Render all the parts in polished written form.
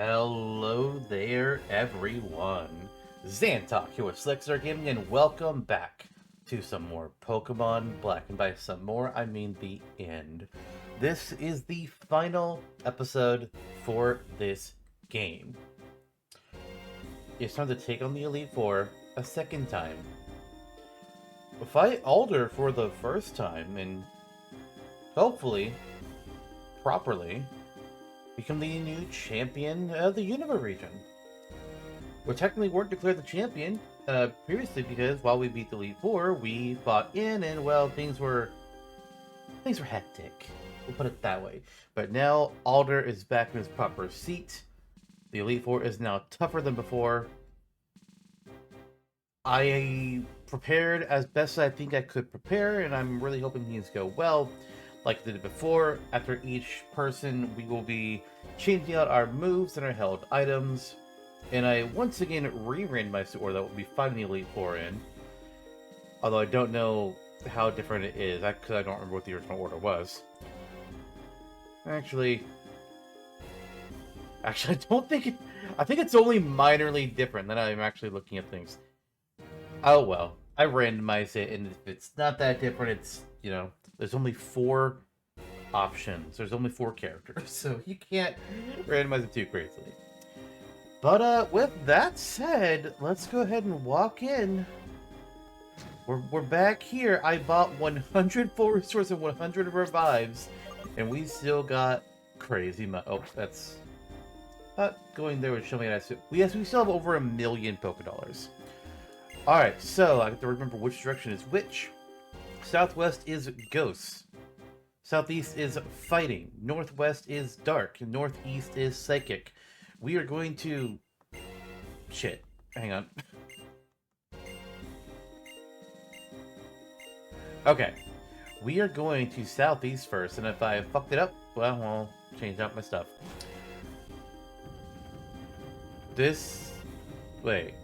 Hello there, everyone. Xantok here with Slickstar Gaming, and welcome back to some more Pokemon Black. And by some more, I mean the end. This is the final episode for this game. It's time to take on the Elite Four a second time. Fight Alder for the first time, and hopefully, properly, become the new champion of the Unova region. We technically weren't declared the champion previously because while we beat the Elite Four, we fought in, and well, things were hectic. We'll put it that way. But now Alder is back in his proper seat. The Elite Four is now tougher than before. I prepared as best as I think I could prepare, and I'm really hoping things go well. Like I did before, after each person, we will be changing out our moves and our held items. And I once again re-ran my store that we'll be fighting the Elite Four in. Although I don't know how different it is, because I don't remember what the original order was. Actually, I don't think it... I think it's only minorly different. Then I'm actually looking at things. Oh well, I randomized it, and if it's not that different, it's, you know... There's only 4 options. There's only 4 characters, so you can't randomize it too crazily. But with that said, let's go ahead and walk in. We're back here. I bought 100 full resources and 100 revives, and we still got crazy money. Oh, that's not going there would show me that. We still have over 1 million Pokédollars. All right, so I have to remember which direction is which. Southwest is ghosts. Southeast is fighting. Northwest is dark. Northeast is psychic. We are going to... Shit. Hang on. Okay. We are going to southeast first, and if I fucked it up, well, I'll change out my stuff. This... Wait.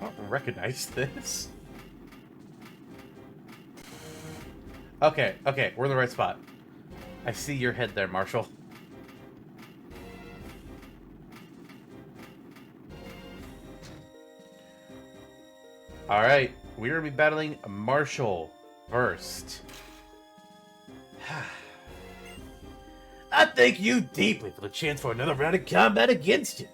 I don't recognize this. Okay, we're in the right spot. I see your head there, Marshall. Alright, we're gonna be battling Marshall first. I thank you deeply for the chance for another round of combat against you.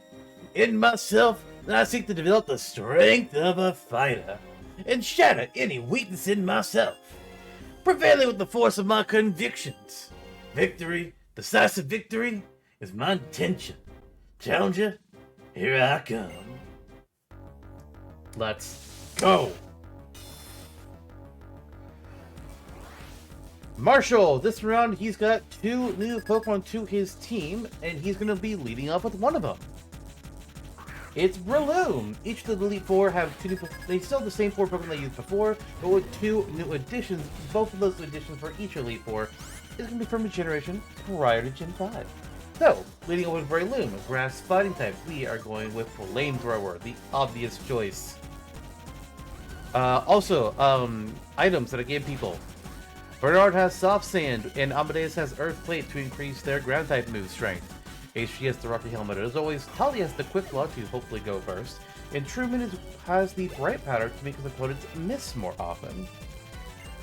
In myself, I seek to develop the strength of a fighter and shatter any weakness in myself, prevailing with the force of my convictions. Victory, decisive victory, is my intention. Challenger, here I come. Let's go. Marshall, this round he's got 2 new Pokemon to his team, and he's going to be leading off with one of them. It's Breloom. Each of the Elite Four have 2 new... They still have the same 4 Pokemon they used before, but with 2 new additions. Both of those additions for each Elite Four is going to be from a generation prior to Gen 5. So, leading over with Breloom, a grass fighting type, we are going with Flamethrower, the obvious choice. Also, items that I gave people. Bernard has Soft Sand, and Amadeus has Earth Plate to increase their ground type move strength. HG has the Rocky Helmet as always, Tali has the Quick Claw to hopefully go first, and Truman has the Bright Powder to make his opponents miss more often.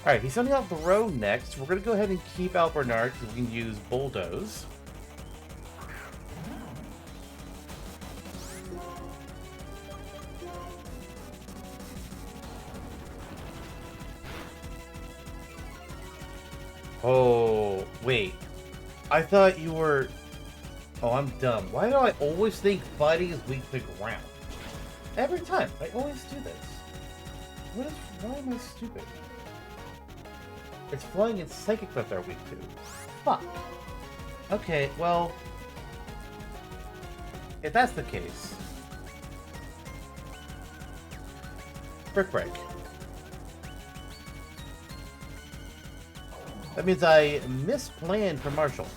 Alright, he's sending out Throw next. We're going to go ahead and keep out Bernard because we can use Bulldoze. Oh, wait. I thought you were... Oh, I'm dumb. Why do I always think fighting is weak to ground? Every time. I always do this. Why am I stupid? It's flying and psychic that they're weak to. Fuck. Okay, well... If that's the case... Brick Break. That means I misplanned for Marshall.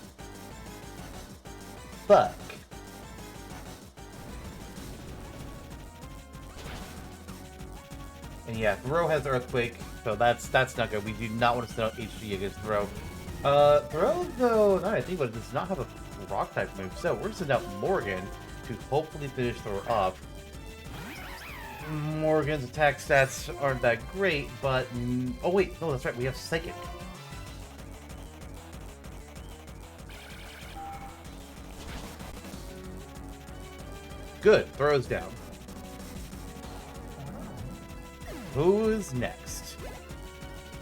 Fuck. And yeah, Throw has Earthquake, so that's not good. We do not want to send out HG against Throw. Throw, though, now I think about it, does not have a Rock-type move, so we're going to send out Morgan to hopefully finish Throw off. Morgan's attack stats aren't that great, but... Oh, wait, no, that's right, we have Psychic. Good, Throw's down. Who's next?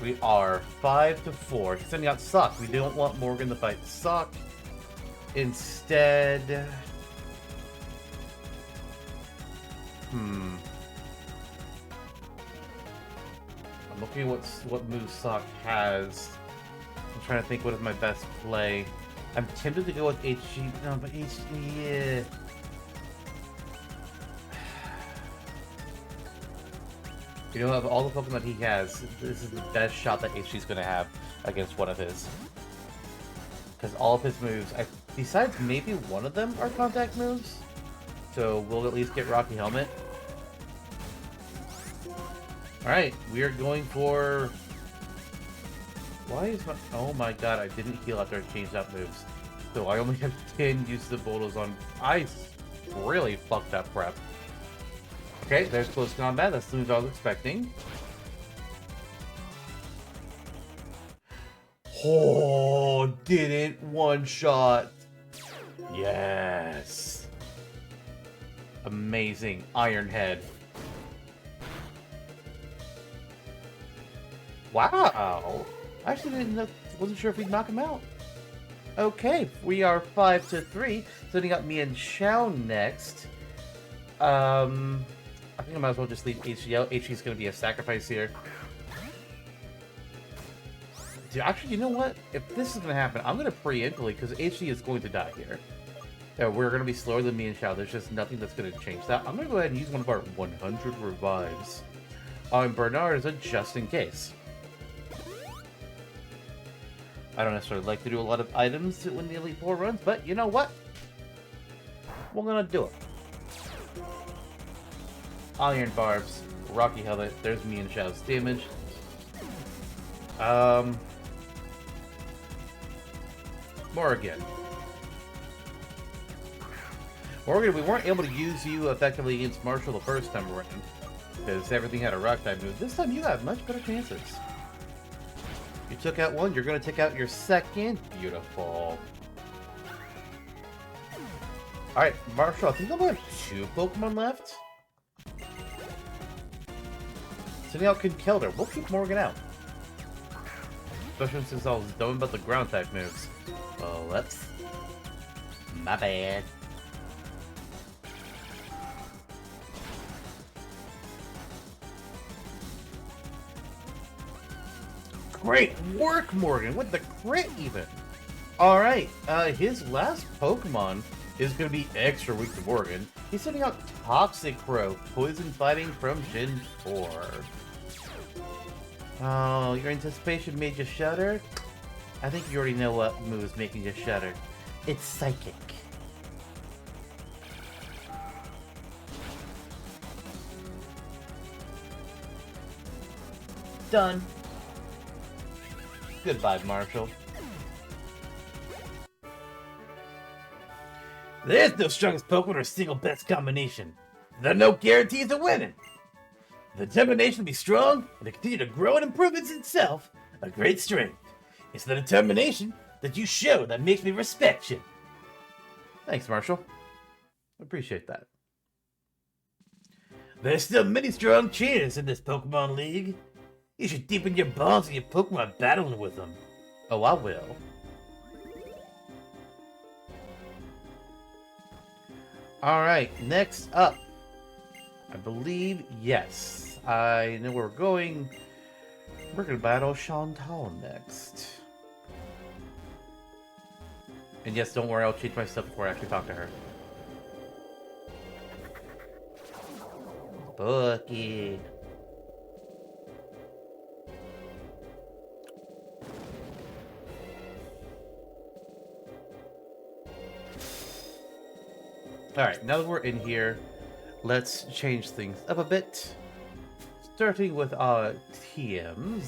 We are 5-4. He's sending out Sock. We don't want Morgan to fight Sock. Instead... I'm looking at what move Sock has. I'm trying to think what is my best play. I'm tempted to go with HG. No, but HG... Yeah. You know, of all the Pokemon he has, this is the best shot that HG's going to have against one of his. Because all of his moves, besides maybe one of them are contact moves. So we'll at least get Rocky Helmet. Alright, we are going for... Why is my... Oh my god, I didn't heal after I changed out moves. So I only have 10 uses of Bulldoze on... I really fucked up prep. Okay, there's close combat. That's the move I was expecting. Oh, didn't one shot. Yes. Amazing. Iron Head. Wow. I actually didn't know, wasn't sure if we'd knock him out. Okay, we are 5-3. Sending up me and Xiao next. I think I might as well just leave HG out. HG's going to be a sacrifice here. Dude, actually, you know what? If this is going to happen, I'm going to preemptively, because HG is going to die here. Yeah, we're going to be slower than me and Xiao. There's just nothing that's going to change that. I'm going to go ahead and use one of our 100 revives on Bernard as a just in case. I don't necessarily like to do a lot of items to win the Elite Four runs, but you know what? We're going to do it. Iron Barbs, Rocky Helmet, there's me and Xiao's damage. Morgan. Morgan, we weren't able to use you effectively against Marshall the first time around, because everything had a rock-type move. This time you have much better chances. You took out one, you're going to take out your second. Beautiful. Alright, Marshall, I think I have 2 Pokemon left. Sending out Conkeldurr. We'll keep Morgan out. Especially since I was dumb about the ground type moves. Oh, whoops. My bad. Great work, Morgan, with the crit even. Alright, his last Pokemon is going to be extra weak to Morgan. He's sending out Toxicroak, poison fighting from Gen 4. Oh, your anticipation made you shudder? I think you already know what move is making you shudder. It's Psychic. Done. Goodbye, Marshall. There's no strongest Pokemon or single best combination. There are no guarantees of winning. The determination to be strong and to continue to grow and improve itself, a great strength. It's the determination that you show that makes me respect you. Thanks, Marshall. Appreciate that. There's still many strong trainers in this Pokemon League. You should deepen your bonds with your Pokemon battling with them. Oh, I will. Alright, next up. I believe, yes. I know where we're going. We're going to battle Chantal next. And yes, don't worry, I'll change my stuff before I actually talk to her. Bookie. Alright, now that we're in here, let's change things up a bit. starting with TMs,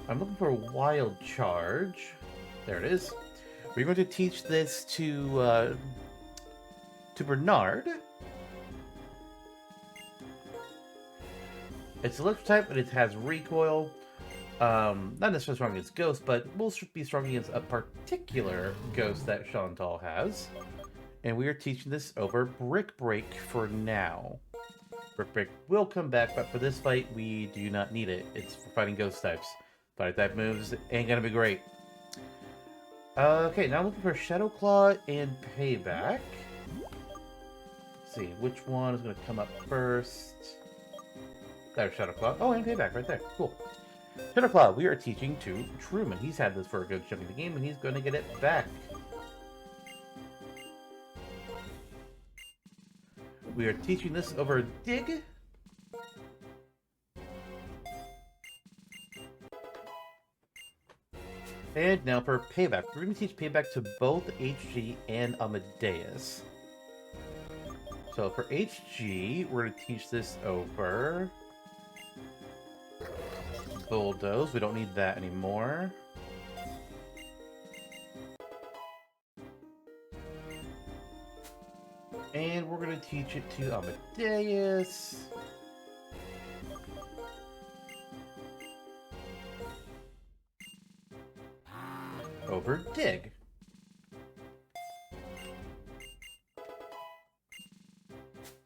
I'm looking for a Wild Charge. There it is. We're going to teach this to Bernard. It's electric type, but it has recoil. Not necessarily strong against Ghost, but will be strong against a particular Ghost that Chantal has. And we are teaching this over Brick Break for now. Brick Break will come back, but for this fight, we do not need it. It's for fighting Ghost types. Fighting type moves ain't gonna be great. Okay, now I'm looking for Shadow Claw and Payback. Let's see, which one is gonna come up first? There's Shadow Claw. Oh, and Payback right there. Cool. Shadow Claw, we are teaching to Truman. He's had this for a good chunk of the game, and he's going to get it back. We are teaching this over Dig. And now for Payback. We're going to teach Payback to both HG and Amadeus. So for HG, we're going to teach this over Bulldoze. We don't need that anymore. And we're going to teach it to Amadeus. Over Dig.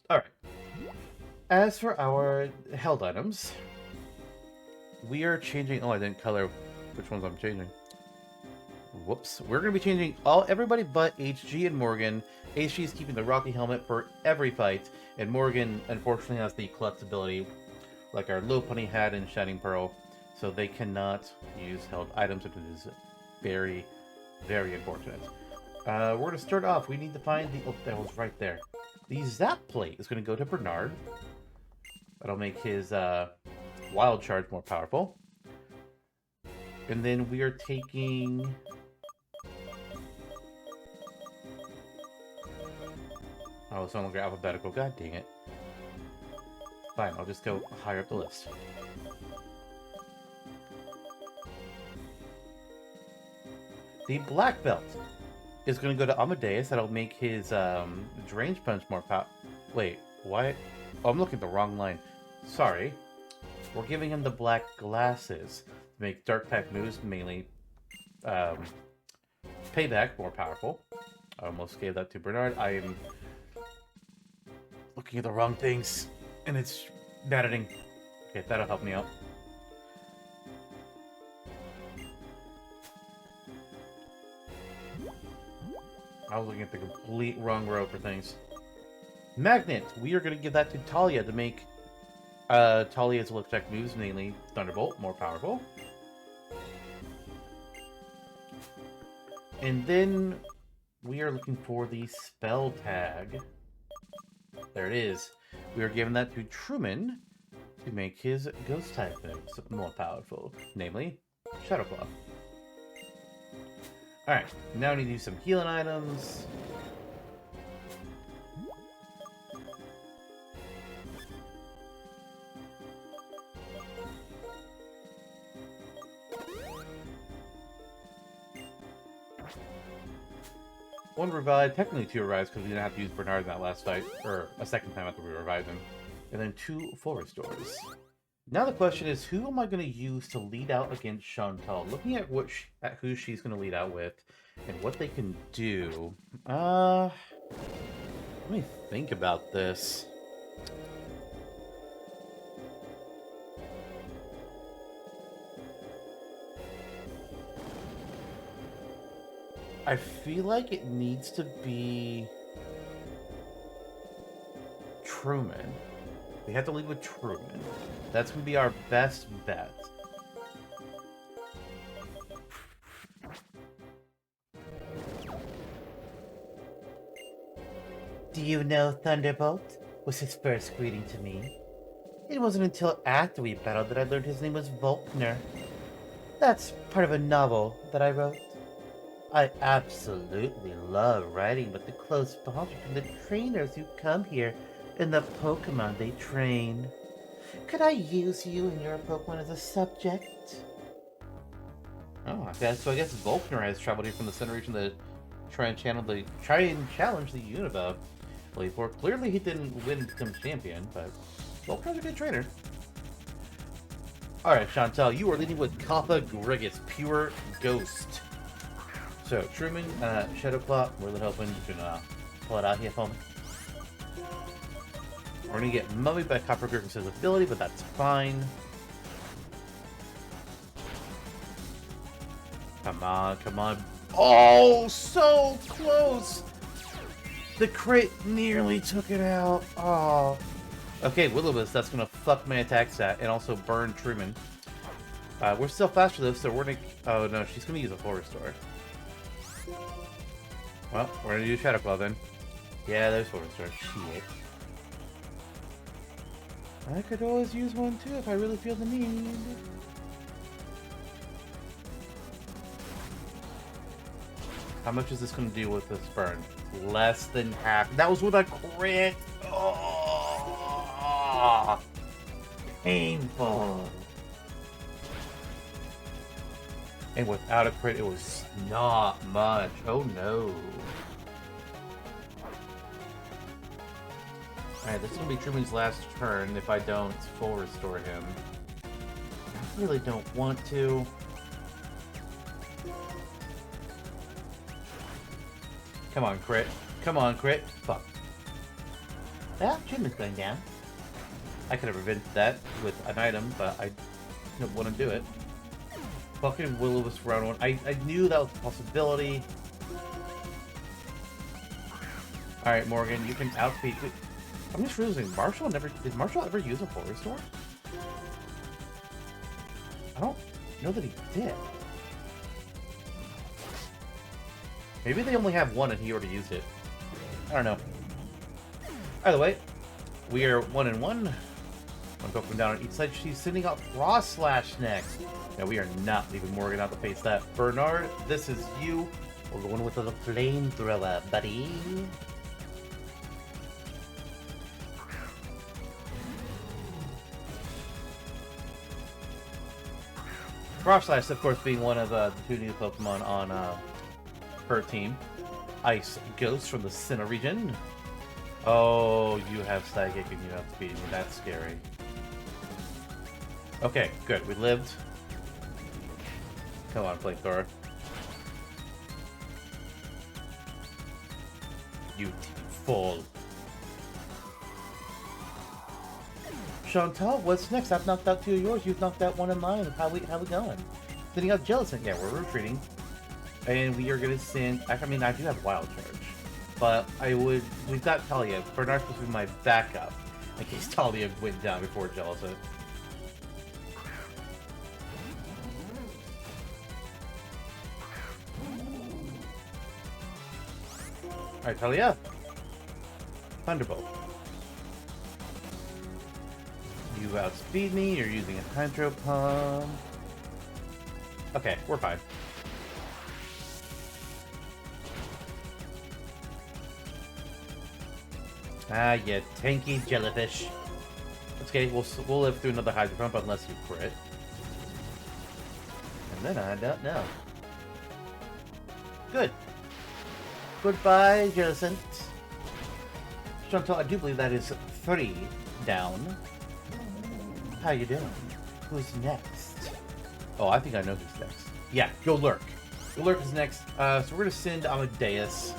Alright. As for our held items, we are changing... Oh, I didn't color which ones I'm changing. Whoops. We're going to be changing everybody but HG and Morgan. HG is keeping the Rocky Helmet for every fight, and Morgan, unfortunately, has the collectability, like our Lopunny had in Shining Pearl, so they cannot use held items, which is very, very unfortunate. We're going to start off. We need to find the... Oh, that was right there. The Zap Plate is going to go to Bernard. That'll make his Wild Charge more powerful. And then we are taking... Oh, it's no longer alphabetical. God dang it. Fine, I'll just go higher up the list. The Black Belt is going to go to Amadeus. That'll make his Drainage Punch more powerful. Wait, why? Oh, I'm looking at the wrong line. Sorry. We're giving him the Black Glasses to make Dark type moves, mainly Payback, more powerful. I almost gave that to Bernard. I am looking at the wrong things, and it's maddening. Okay, that'll help me out. I was looking at the complete wrong row for things. Magnet! We are going to give that to Talia to make Talia's electric moves, mainly Thunderbolt, more powerful. And then we are looking for the Spell Tag. There it is. We are giving that to Truman to make his Ghost type moves more powerful, namely Shadow Claw. Alright, now we need to do some healing items. One revive, technically two revives because we didn't have to use Bernard in that last fight, or a second time after we revived him. And then 2 full restores. Now the question is, who am I going to use to lead out against Chantal? Looking at who she's going to lead out with, and what they can do. Let me think about this. I feel like it needs to be Truman. We have to lead with Truman. That's going to be our best bet. Do you know Thunderbolt? Was his first greeting to me. It wasn't until after we battled that I learned his name was Volkner. That's part of a novel that I wrote. I absolutely love writing about the close bond between the trainers who come here and the Pokemon they train. Could I use you and your Pokemon as a subject? Oh, okay, so I guess Volkner has traveled here from the center region to try and challenge the Unova. For clearly he didn't win to become champion, but Volkner's a good trainer. Alright, Chantal, you are leading with Kappa Grigus, pure ghost. So, Truman, Shadowclaw, we're hoping you can pull it out here for me. We're gonna get mummied by Copper Griffith's ability, but that's fine. Come on, come on. Oh, so close! The crit nearly took it out. Oh. Okay, Will-O-Wisp, that's gonna fuck my attack stat and also burn Truman. We're still faster though, so we're gonna... Oh no, she's gonna use a full restore. Well, we're gonna use Shadow Claw then. Yeah, there's full restore. Shit. I could always use one too if I really feel the need. How much is this going to do with this burn? Less than half. That was with a crit. Oh, painful. And without a crit, it was not much. Oh no. Alright, this is going to be Truman's last turn. If I don't full restore him. I really don't want to. Come on, crit. Come on, crit. Fuck. Well, Truman's going down. I could have prevented that with an item, but I didn't want to do it. Fucking Will-O-Wisp round one. I knew that was a possibility. Alright, Morgan, you can outspeed. I'm just realizing, did Marshall ever use a full restore? I don't know that he did. Maybe they only have one and he already used it. I don't know. Either way, we are 1-1. I'm going down on each side. She's sending out Frost Slash next. Now we are not leaving Morgan out to face that. Bernard, this is you. We're going with the flamethrower, buddy. Frost Slash, of course, being one of the two new Pokemon on her team. Ice Ghost from the Sinnoh region. Oh, you have Psychic and you have Speed. That's scary. Okay, good. We lived. Come on, Flamethrower. You fool. Chantal, what's next? I've knocked out two of yours. You've knocked out one of mine. How we going? Sending out Jellicent. Yeah, we're retreating. And we are going to send... I mean, I do have Wild Charge. But we've got Talia. Bernard's supposed to be my backup. In case Talia went down before Jellicent. Alright, Talia. Thunderbolt. You outspeed me. You're using a Hydro Pump. Okay, we're fine. Ah, you tanky jellyfish. Okay, we'll live through another Hydro Pump unless you crit. And then I don't know. Good. Goodbye, Jellicent. Chantal, I do believe that is 3 down. How you doing? Who's next? Oh, I think I know who's next. Yeah, go Lurk. Go Lurk is next. So we're gonna send Amadeus.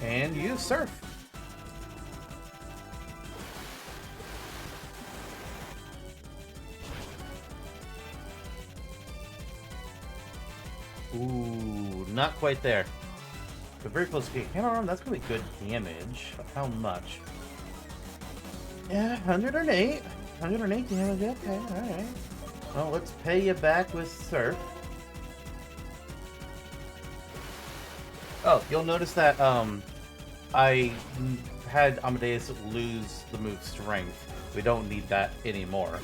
And you Surf. Ooh, not quite there. But very close to Hammer Arm, that's gonna be good damage. How much? Yeah, 108. 108 damage, okay, alright. Well, let's pay you back with Surf. Oh, you'll notice that, I had Amadeus lose the move Strength. We don't need that anymore.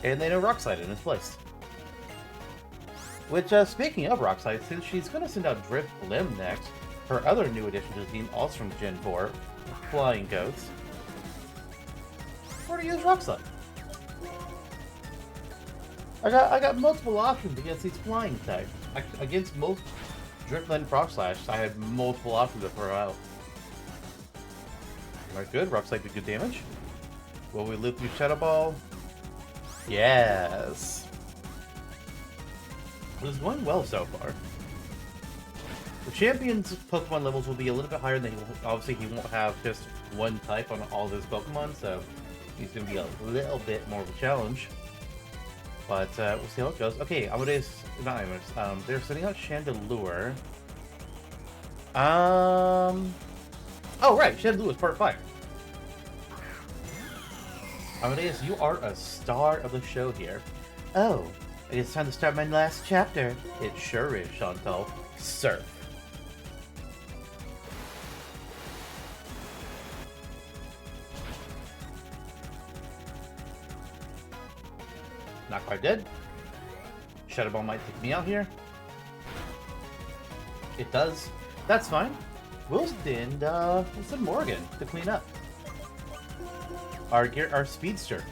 And they know Rock Slide in its place. Which, speaking of Rock Slide, since she's going to send out Drift Limb next, her other new addition to the team, also from Gen 4, Flying Goats, we're going to use Rock Slide. I got multiple options against these flying types. Against most Drift Limb Rock Slash, I had multiple options to throw out. Alright, good. Rock Slide did good damage. Will we live through Shadow Ball? Yes. It is going well so far. The champion's Pokemon levels will be a little bit higher than obviously he won't have just one type on all those Pokemon, so he's going to be a little bit more of a challenge. But we'll see how it goes. Okay, Amadeus, not Amadeus, they're sending out Chandelure. Oh right, Chandelure is part fire. Amadeus, you are a star of the show here. Oh, it's time to start my last chapter. It sure is, Chantal. Surf. Not quite dead. Shadow Ball might take me out here. It does. That's fine. We'll send Morgan to clean up. Our speedster.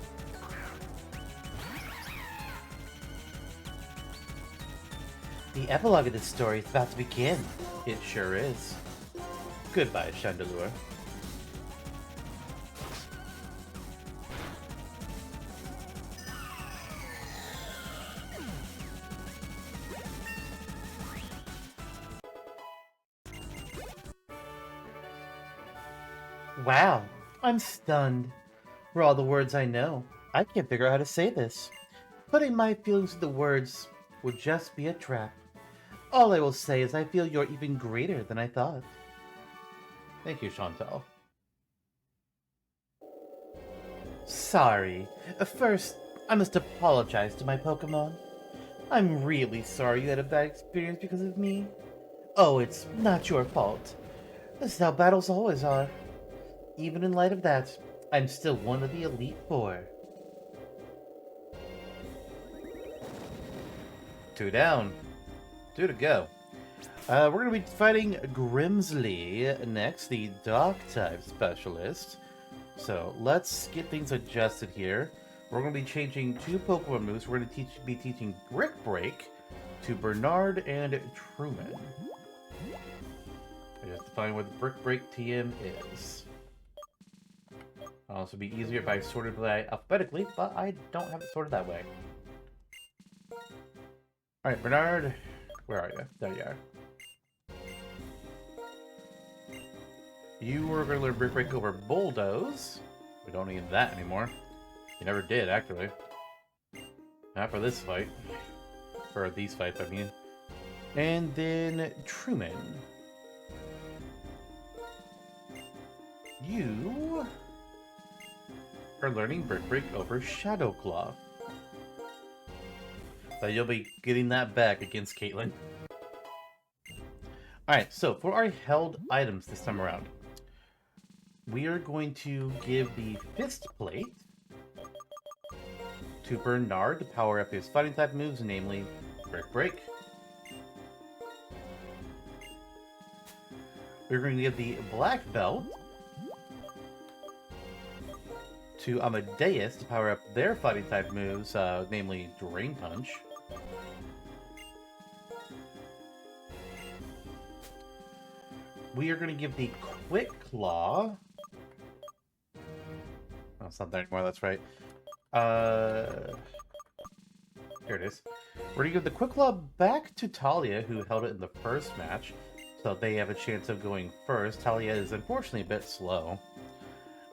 The epilogue of this story is about to begin. It sure is. Goodbye, Chandelure. Wow, I'm stunned. For all the words I know, I can't figure out how to say this. Putting my feelings into words would just be a trap. All I will say is I feel you're even greater than I thought. Thank you, Chantal. Sorry. First, I must apologize to my Pokemon. I'm really sorry you had a bad experience because of me. Oh, it's not your fault. This is how battles always are. Even in light of that, I'm still one of the Elite Four. 2 down. 2 to go. We're going to be fighting Grimsley next, the Dark-type specialist. So, let's get things adjusted here. We're going to be changing 2 Pokemon moves. We're going to be teaching Brick Break to Bernard and Truman. I just define what the Brick Break TM is. It'll also be easier if I sorted by alphabetically, but I don't have it sorted that way. Alright, Bernard, where are you? There you are. You were going to learn Brick Break over Bulldoze. We don't need that anymore. You never did, actually. Not for this fight. For these fights, I mean. And then Truman. You are learning Brick Break over Shadow Claw. So you'll be getting that back against Caitlin. Alright, so for our held items this time around, we are going to give the Fist Plate to Bernard to power up his fighting type moves, namely Brick Break. We're going to give the Black Belt to Amadeus to power up their fighting type moves, namely Drain Punch. We are going to give the Quick Claw. Oh, it's not there anymore, that's right. Here it is. We're going to give the Quick Claw back to Talia, who held it in the first match, so they have a chance of going first. Talia is unfortunately a bit slow.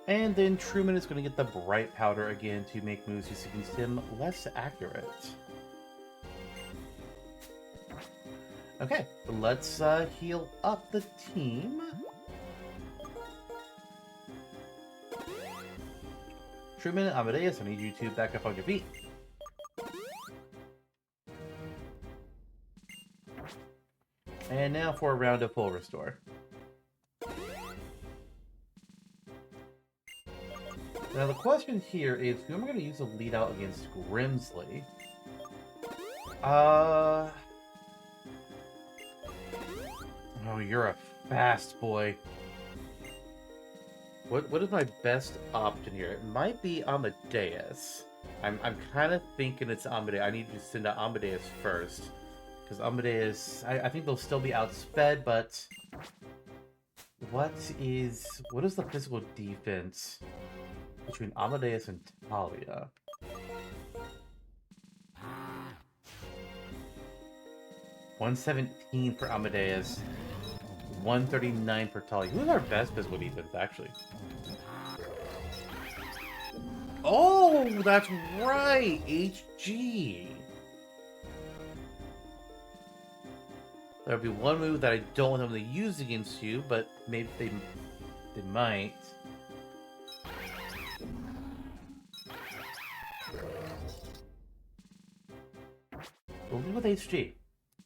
And then Truman is going to get the Bright Powder again to make moves using him less accurate. Okay, let's heal up the team. Truman, Amadeus, I need you to back up on your feet. And now for a round of full restore. Now the question here is, who am I going to use to lead out against Grimsley? Oh, you're a fast boy. What is my best option here? It might be Amadeus. I'm kind of thinking it's Amadeus. I need to send out Amadeus first. Because Amadeus, I think they'll still be outsped, but... What is the physical defense between Amadeus and Talia? $117 for Amadeus, 139 for Talia. Who's our best physical defense, actually? Oh, that's right! HG! There'll be one move that I don't want them to use against you, but maybe they might. We'll go with HG.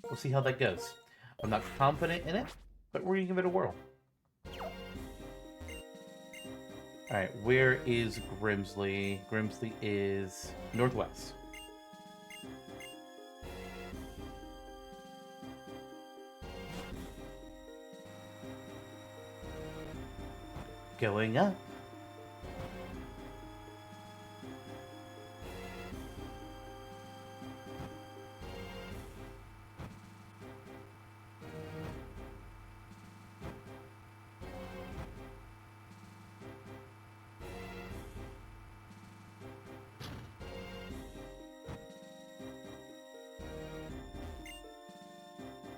We'll see how that goes. I'm not confident in it, but we're gonna give it a whirl. Alright, where is Grimsley? Grimsley is northwest. Going up.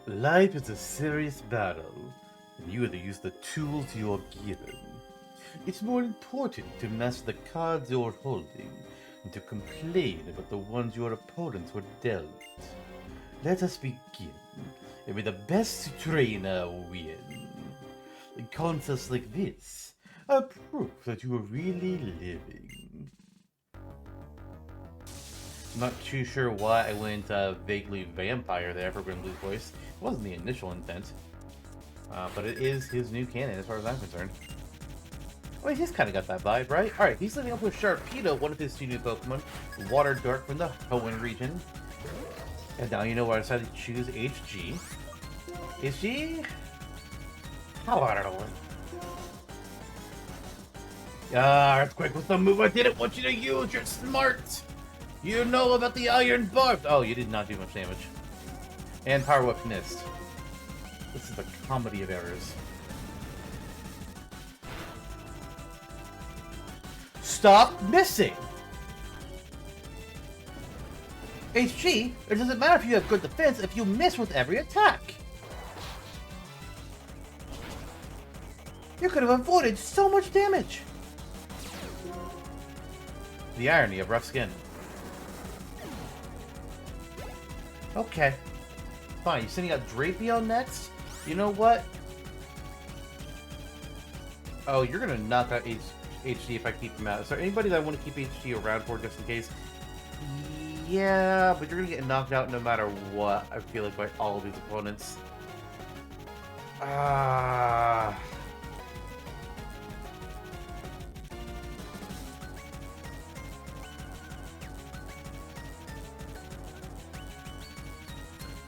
Life is a serious battle, and you have to use the tools you are given. It's more important to master the cards you're holding than to complain about the ones your opponents were dealt. Let us begin, and may the best trainer win. Contests like this are proof that you are really living. I'm not too sure why I went vaguely vampire there for Grimsley's voice. It wasn't the initial intent. But it is his new canon as far as I'm concerned. Well, he's kind of got that vibe, right? Alright, he's living up with Sharpedo, one of his two new Pokemon. Water Dark from the Hoenn region. And now you know why I decided to choose HG. HG? How are you? Earthquake was the move I didn't want you to use! You're smart! You know about the Iron Barbs! Oh, you did not do much damage. And Power Whip missed. This is a comedy of errors. Stop missing! HG, it doesn't matter if you have good defense if you miss with every attack! You could have avoided so much damage! The irony of rough skin. Okay. Fine, you're sending out Drapion next? You know what? Oh, you're gonna knock out HG if I keep him out. Is there anybody that I want to keep HG around for just in case? Yeah, but you're gonna get knocked out no matter what, I feel like, by all of these opponents.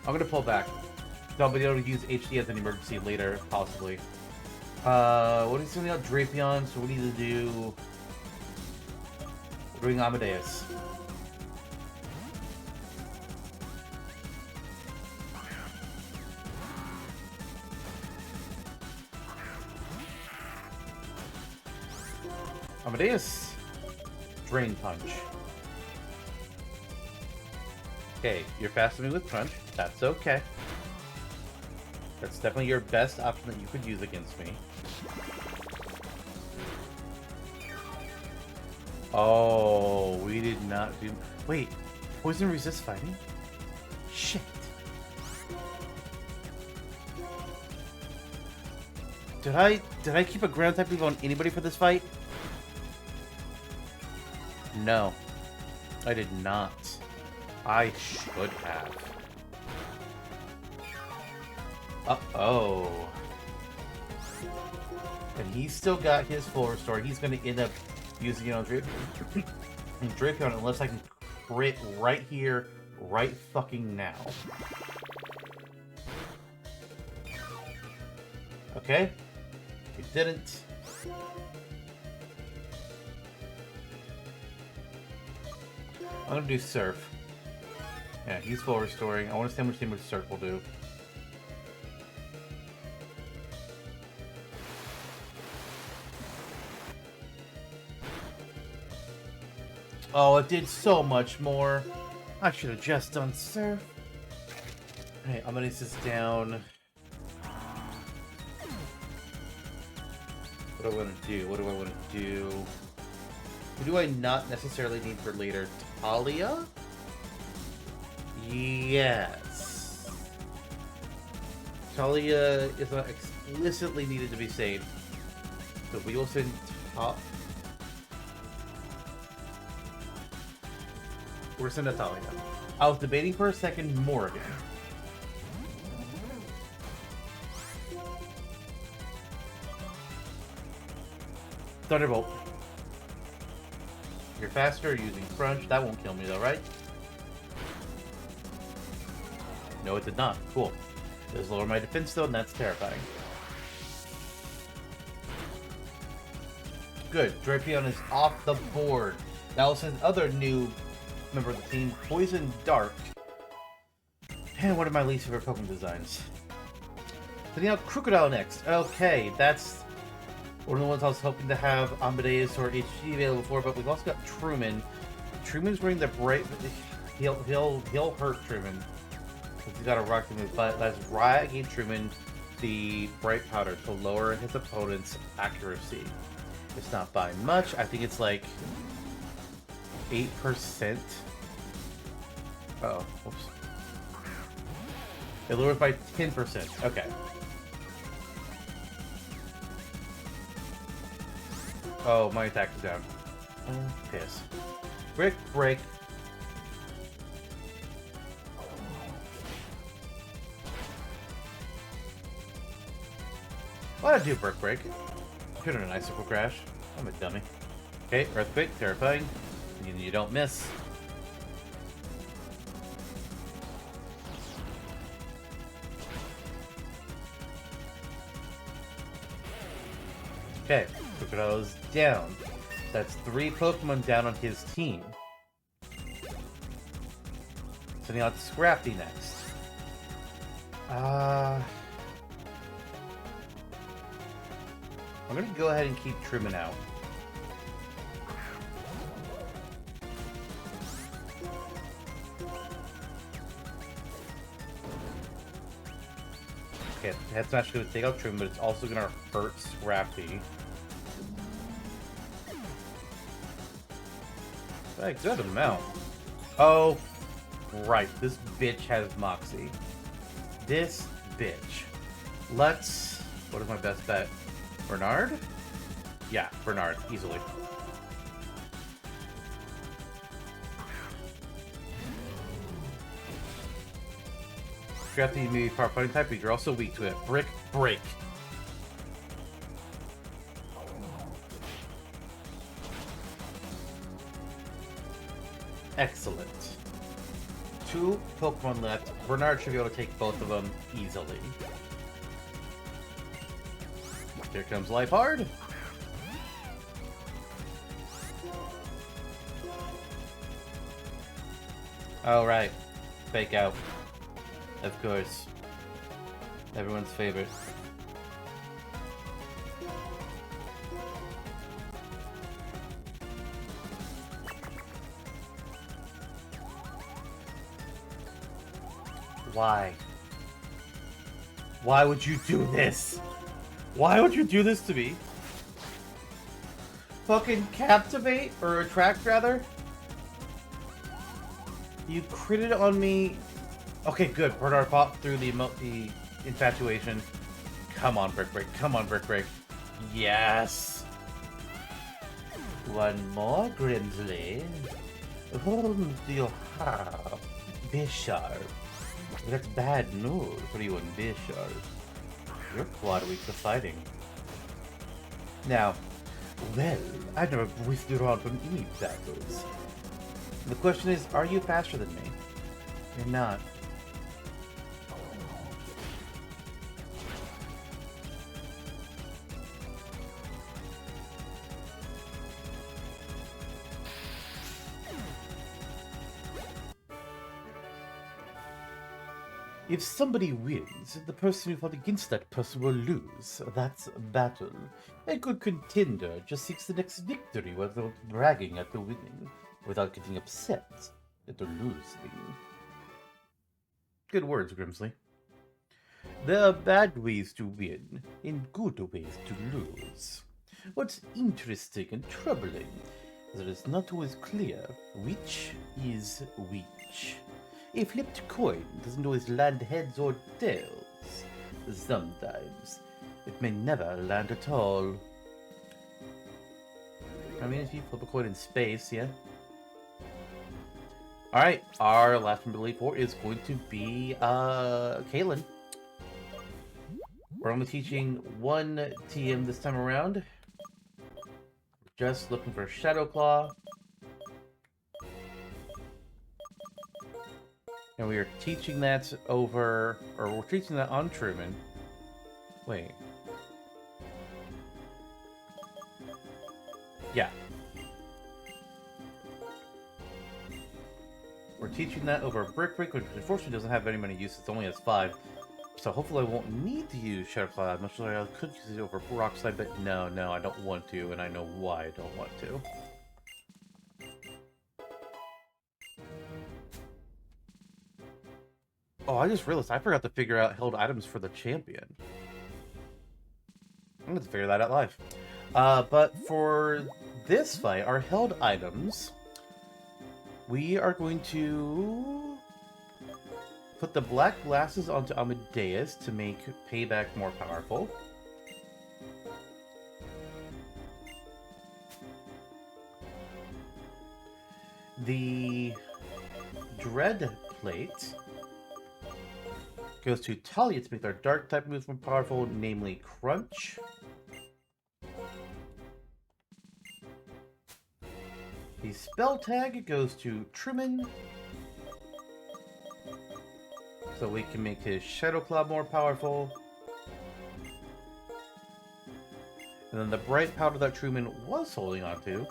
I'm gonna pull back. I'll be able to use HD as an emergency later, possibly. What is sending out Drapion, so we need to do... We're doing Amadeus. Amadeus. Drain Punch. Okay, you're faster than me with Crunch. That's okay. That's definitely your best option that you could use against me. Oh, we did not do... Wait, poison resist fighting? Shit. Did I keep a ground type move on anybody for this fight? No. I did not. I should have. Uh-oh. And he's still got his full restore. He's going to end up using it on Drapion unless I can crit right here, right fucking now. Okay. It didn't. I'm gonna do Surf. Yeah, he's full restoring. I want to see how much damage Surf will do. Oh, it did so much more. I should have just done Surf. Alright, I'm gonna use this down. What do I want to do? What do I want to do? Who do I not necessarily need for later? Talia? Yes. Talia is not explicitly needed to be saved. So we will send we're sending Talia. I was debating for a second Morgan. Thunderbolt. You're faster using Crunch. That won't kill me though, right? No, it did not. Cool. It does lower my defense though, and that's terrifying. Good. Drapion is off the board. That was his other new member of the team, Poison Dark. And one of my least favorite Pokemon designs. Sending out Crocodile next. Okay, that's one of the ones I was hoping to have Amadeus or HD available for, but we've also got Truman. Truman's wearing the bright. He'll hurt Truman. He's got a rocket move, but that's why I gave Truman the bright powder to lower his opponent's accuracy. It's not by much. I think it's like 8%. Uh-oh. Whoops. It lowers by 10%. Okay. Oh, my attack is down. Piss. Brick, break. Why did I do Brick Break? Could have an Icicle Crash. I'm a dummy. Okay, Earthquake, terrifying. You don't miss. Okay, Crocodile is down. That's 3 Pokemon down on his team. Sending out Scrafty next. I'm gonna go ahead and keep Truman out. Okay, Head Smash is gonna take out Truman, but it's also gonna hurt Scrafty. A good amount. Oh, right. This bitch has Moxie. This bitch. Let's... What is my best bet? Bernard? Yeah, Bernard. Easily. Scrafty may be power fighting type, but you're also weak to it. Brick, break. Excellent. 2 Pokemon left. Bernard should be able to take both of them easily. Here comes Life Hard. Alright. Fake out. Of course. Everyone's favorite. Why? Why would you do this? Why would you do this to me? Fucking Captivate, or Attract rather? You critted on me. Okay, good. Bernard popped through the infatuation. Come on, Brick Break. Come on, Brick Break. Yes. One more, Grimsley. Whom do you have? Bisharp. That's bad news. What are you on Bisharp? You're quite weak to fighting. Now, Well, I've never whisked around from any battles. The question is, are you faster than me? You're not. If somebody wins, the person who fought against that person will lose. That's battle. A good contender just seeks the next victory without bragging at the winning, without getting upset at the losing. Good words, Grimsley. There are bad ways to win, and good ways to lose. What's interesting and troubling is that it's not always clear which is which. A flipped coin doesn't always land heads or tails. Sometimes it may never land at all. I mean, if you flip a coin in space, yeah. Alright, our last one to Elite Four is going to be Caitlin. We're only teaching one TM this time around. Just looking for Shadow Claw. And we are teaching that over, or we're teaching that on Truman. Wait. Yeah. We're teaching that over Brick Brick, which unfortunately doesn't have very many uses. It only has 5. So hopefully I won't need to use Shadow Claw as much as I could use it over Rock Slide, but no, I don't want to, and I know why I don't want to. Oh, I just realized I forgot to figure out held items for the champion. I'm going to figure that out live. But for this fight, our held items, we are going to put the black glasses onto Amadeus to make Payback more powerful. The Dread Plate goes to Talia to make their dark type moves more powerful, namely Crunch. The Spell Tag goes to Truman, so we can make his Shadow Claw more powerful. And then the Bright Powder that Truman was holding onto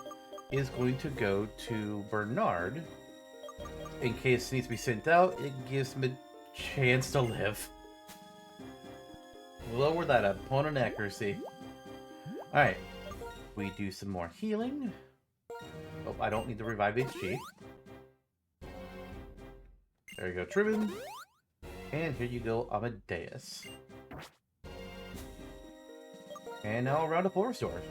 is going to go to Bernard. In case it needs to be sent out, it gives him a chance to live. Lower that opponent accuracy. Alright. We do some more healing. Oh, I don't need to revive HG. There you go, Truman. And here you go, Amadeus. And now around a Power Sword.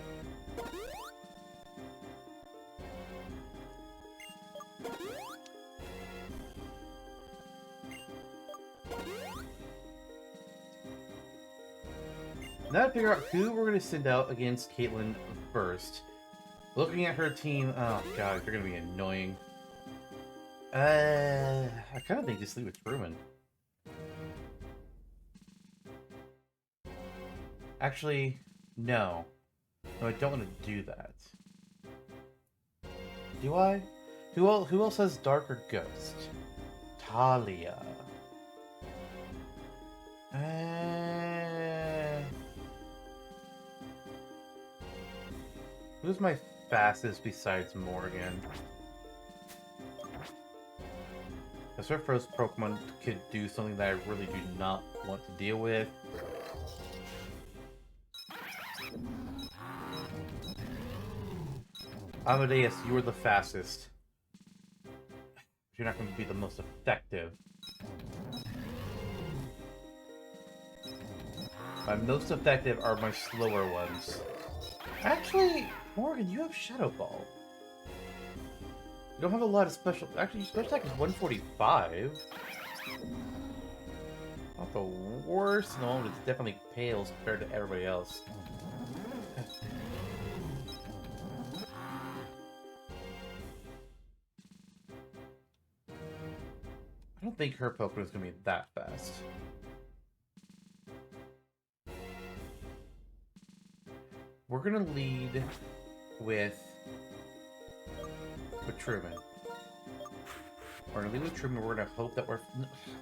Now to figure out who we're going to send out against Caitlin first. Looking at her team, oh god, they're going to be annoying. I kind of think just leave with Truman. Actually, no. No, I don't want to do that. Do I? Who else has Dark or Ghost? Talia. Who's my fastest besides Morgan? Because her first Pokemon could do something that I really do not want to deal with. Amadeus, you are the fastest. You're not going to be the most effective. My most effective are my slower ones. Actually, Morgan, you have Shadow Ball. You don't have a lot of special... Actually, your special attack is 145. Not the worst. No, it definitely pales compared to everybody else. I don't think her Pokemon is going to be that fast. We're going to lead with Truman. We're gonna leave with Truman. We're gonna hope that we're.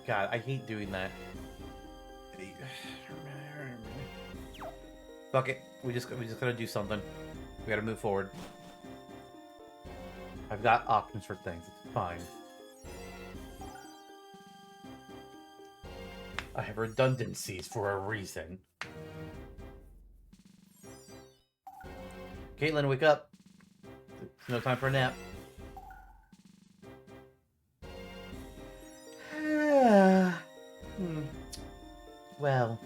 God, I hate doing that. Fuck it. We just gotta do something. We gotta move forward. I've got options for things. It's fine. I have redundancies for a reason. Caitlin, wake up. It's no time for a nap. Well,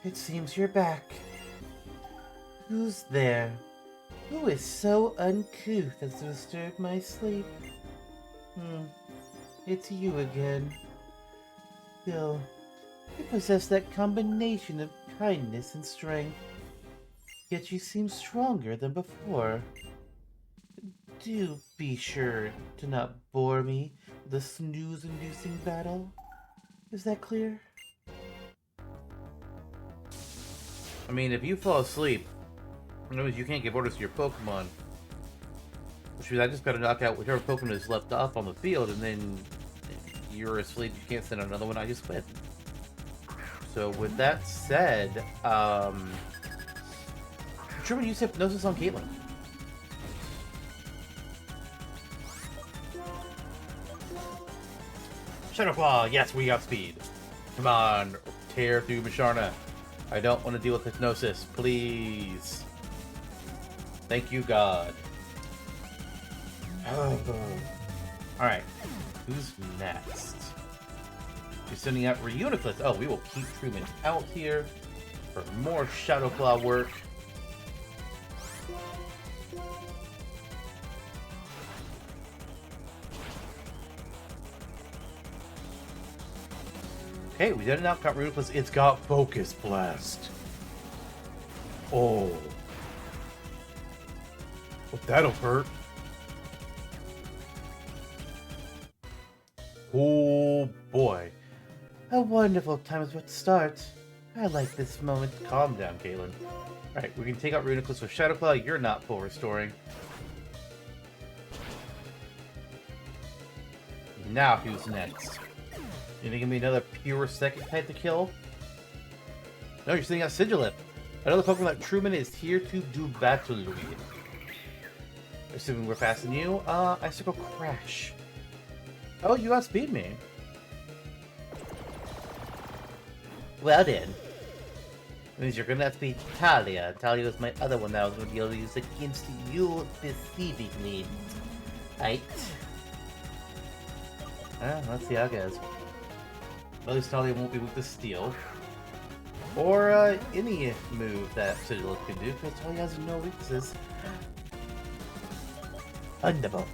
it seems you're back. Who's there? Who is so uncouth as to disturb my sleep? It's you again. Still, you possess that combination of kindness and strength. Yet you seem stronger than before. Do be sure to not bore me with a snooze-inducing battle. Is that clear? I mean, if you fall asleep, it means you can't give orders to your Pokemon. Which means I just gotta knock out whichever Pokemon is left off on the field, and then if you're asleep, you can't send another one, I just win. So with that said, Truman used Hypnosis on Caitlin. Shadow Claw, yes, we got speed. Come on, tear through Masharna. I don't want to deal with Hypnosis, please. Thank you, God. Alright, who's next? She's sending out Reuniclus. Oh, we will keep Truman out here for more Shadow Claw work. Okay, we didn't knock out Reuniclus. It's got Focus Blast. Oh. Well, that'll hurt. Oh, boy. A wonderful time is about to start. I like this moment. Calm down, Caitlin. Alright, we can take out Reuniclus with Shadow Claw. You're not full restoring. Now, who's next? You gonna give me another pure second type to kill? No, you're sending out Sigilip. Another Pokemon like Truman is here to do battle with. Assuming we're faster than you, Icicle Crash. Oh, you outspeed me. Well then. That means you're gonna have to beat Talia. Talia was my other one that I was gonna be able to use against you this evening. Right? Let's see how it goes. At least Talia won't be with the Steel. Or any move that Sigilip can do, because Talia has no weaknesses. Thunderbolt.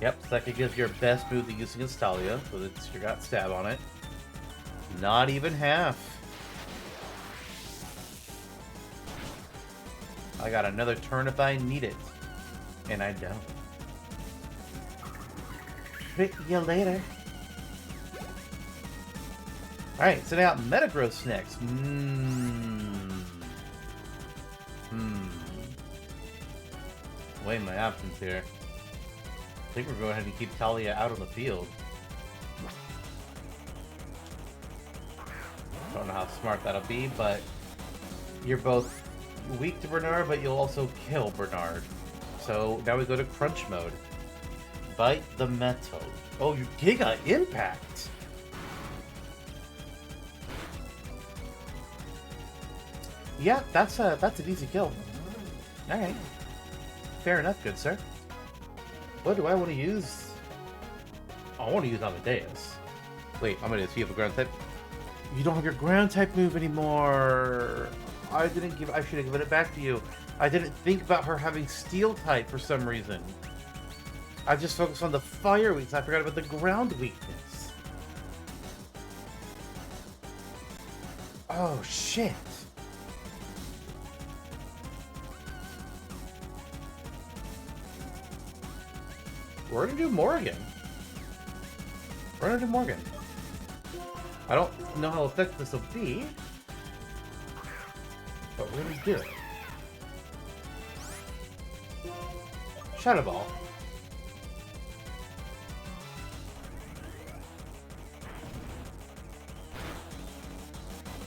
Yep, second gives your best move to use against Talia, so it's you got stab on it. Not even half. I got another turn if I need it. And I don't. Trick you later. Alright, so now Metagross next. Weighing my options here. I think we're going ahead and keep Talia out on the field. Don't know how smart that'll be, but you're both weak to Bernard, but you'll also kill Bernard. So now we go to Crunch mode. Bite the metal. Oh, you Giga Impact! Yeah, that's an easy kill. Alright. Fair enough, good sir. What do I want to use? I want to use Amadeus. Wait, Amadeus, you have a ground type? You don't have your ground type move anymore. I should have given it back to you. I didn't think about her having steel type for some reason. I just focused on the fire weakness. I forgot about the ground weakness. Oh, shit. We're gonna do Morgan. I don't know how effective this will be. but we're gonna do it. Shadow Ball.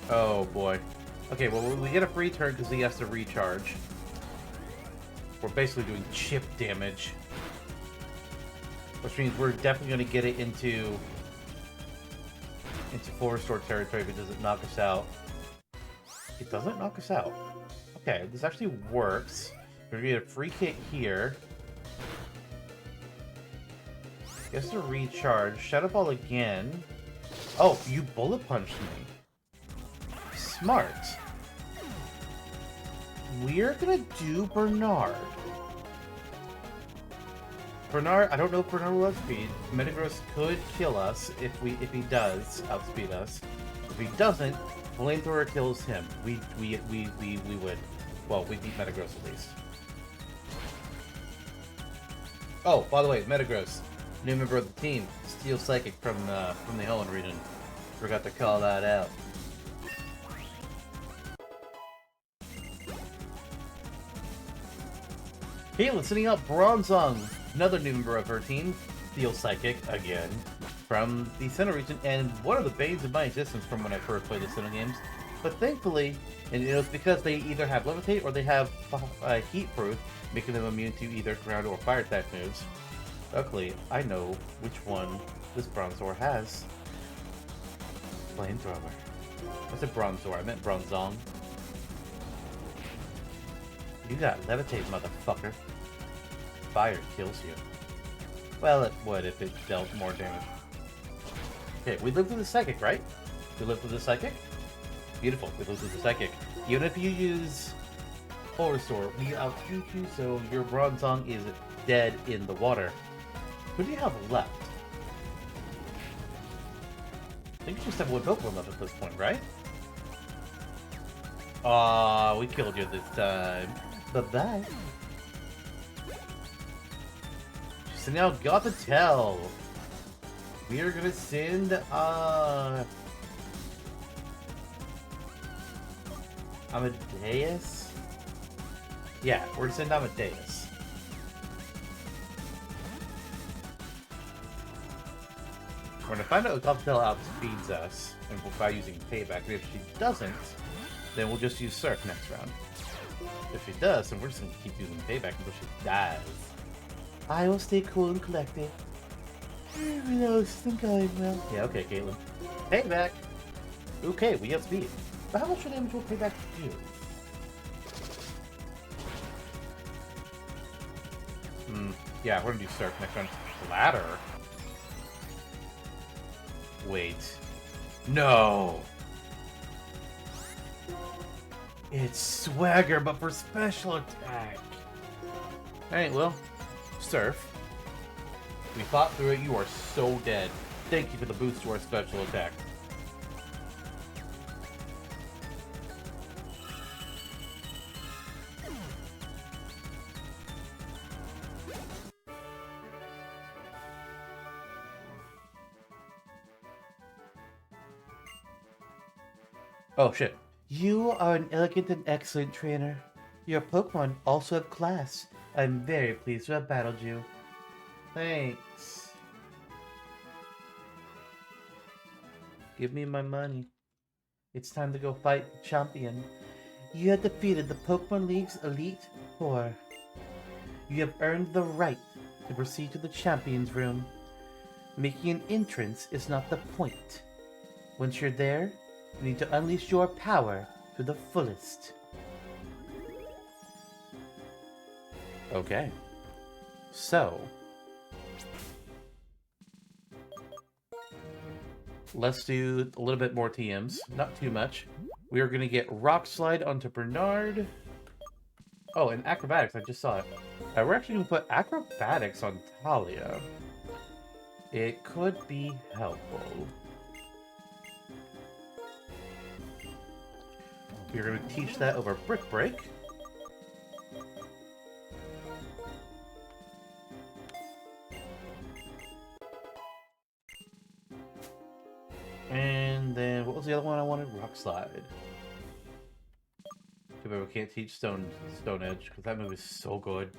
Oh boy. Okay, well we get a free turn because he has to recharge. We're basically doing chip damage. Which means we're definitely going to get it into full restore territory if it doesn't knock us out. It doesn't knock us out. Okay, this actually works. We're going to get a free hit here. Gets to recharge. Shadow Ball again. Oh, you bullet punched me. Smart. We're going to do Bernard. Bernard, I don't know if Bernard will outspeed. Metagross could kill us if he does outspeed us. If he doesn't, Flamethrower kills him. We would. Well, we beat Metagross at least. Oh, by the way, Metagross, new member of the team, Steel Psychic from the Hoenn region. Forgot to call that out. Caitlin sending out Bronzong, another new member of her team, Steel Psychic, again, from the Sinnoh region, and one of the banes of my existence from when I first played the Sinnoh games. But thankfully, and it was because they either have Levitate or they have Heat Proof, making them immune to either ground or fire type moves. Luckily, I know which one this Bronzor has. Flamethrower. I said Bronzor, I meant Bronzong. You got Levitate, motherfucker. Fire kills you. Well, it would if it dealt more damage. Okay, we live with the Psychic, right? We live with the Psychic? Beautiful, we live with the Psychic. Even if you use Full Restore, we outshoot you, so your Bronzong is dead in the water. Who do you have left? I think you just have one Pokemon left at this point, right? Aw, we killed you this time. Bye-bye. So now Gothitelle. We are gonna send, Amadeus? Yeah, we're gonna send Amadeus. We're gonna find out if Gothitelle outspeeds us, and by using Payback. And if she doesn't, then we'll just use Surf next round. If she does, then we're just gonna keep using Payback until she dies. I will stay cool and collected. Everything else think I will. Yeah, okay, Caitlin. Payback! Okay, we have speed. But how much damage will Payback do? Yeah, we're gonna do Surf next round. Ladder? Wait. No! It's Swagger, but for special attack. Alright, well, Surf. We fought through it. You are so dead. Thank you for the boost to our special attack. Oh, shit. You are an elegant and excellent trainer. Your Pokemon also have class. I'm very pleased to have battled you. Thanks. Give me my money. It's time to go fight the champion. You have defeated the Pokemon League's Elite Four. You have earned the right to proceed to the Champions Room. Making an entrance is not the point. Once you're there, you need to unleash your power to the fullest. Okay. So, let's do a little bit more TMs. Not too much. We are going to get Rock Slide onto Bernard. Oh, and Acrobatics. I just saw it. We're actually going to put Acrobatics on Talia. It could be helpful. We're going to teach that over Brick Break. And then, what was the other one I wanted? Rock Slide. Too bad we can't teach Stone Edge, because that move is so good.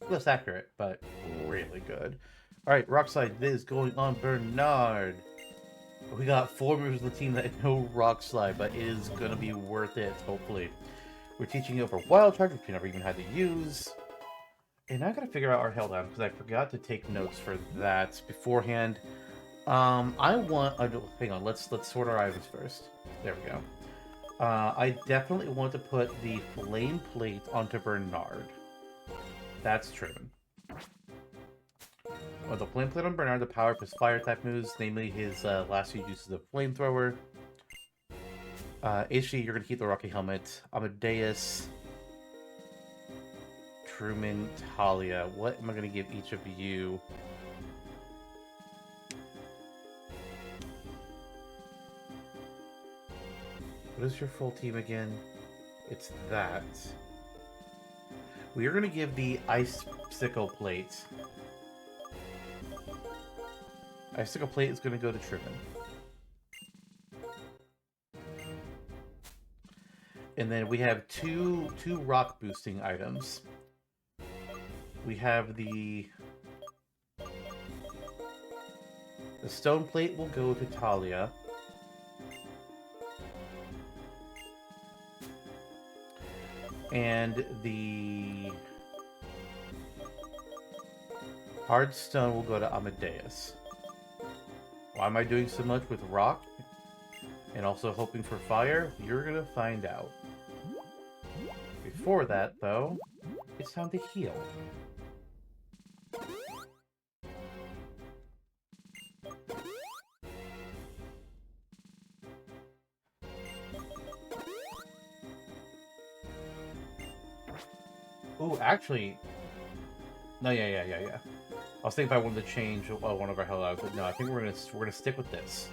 Less accurate, but really good. Alright, Rock Slide is going on Bernard. We got 4 members of the team that know Rock Slide, but it is going to be worth it, hopefully. We're teaching over Wild Charge, which we never even had to use. And I gotta figure out our held on, because I forgot to take notes for that beforehand. I want... hang on, let's sort our items first. There we go. I definitely want to put the Flame Plate onto Bernard. That's true. Well, the Flame Plate on Bernard, the power up his fire type moves, namely his last few uses of Flamethrower. HD, you're going to keep the Rocky Helmet. Amadeus, Truman, Talia. What am I going to give each of you? What is your full team again? It's that. We are going to give the Icicle Plate. Icicle Plate is going to go to Truman. And then we have two rock boosting items. We have the Stone Plate will go to Talia. And the Hard Stone will go to Amadeus. Why am I doing so much with rock? And also hoping for fire? You're gonna find out. Before that, though, it's time to heal. Oh, actually... No, yeah. I was thinking if I wanted to change one of our hell outs, but no, I think we're gonna stick with this.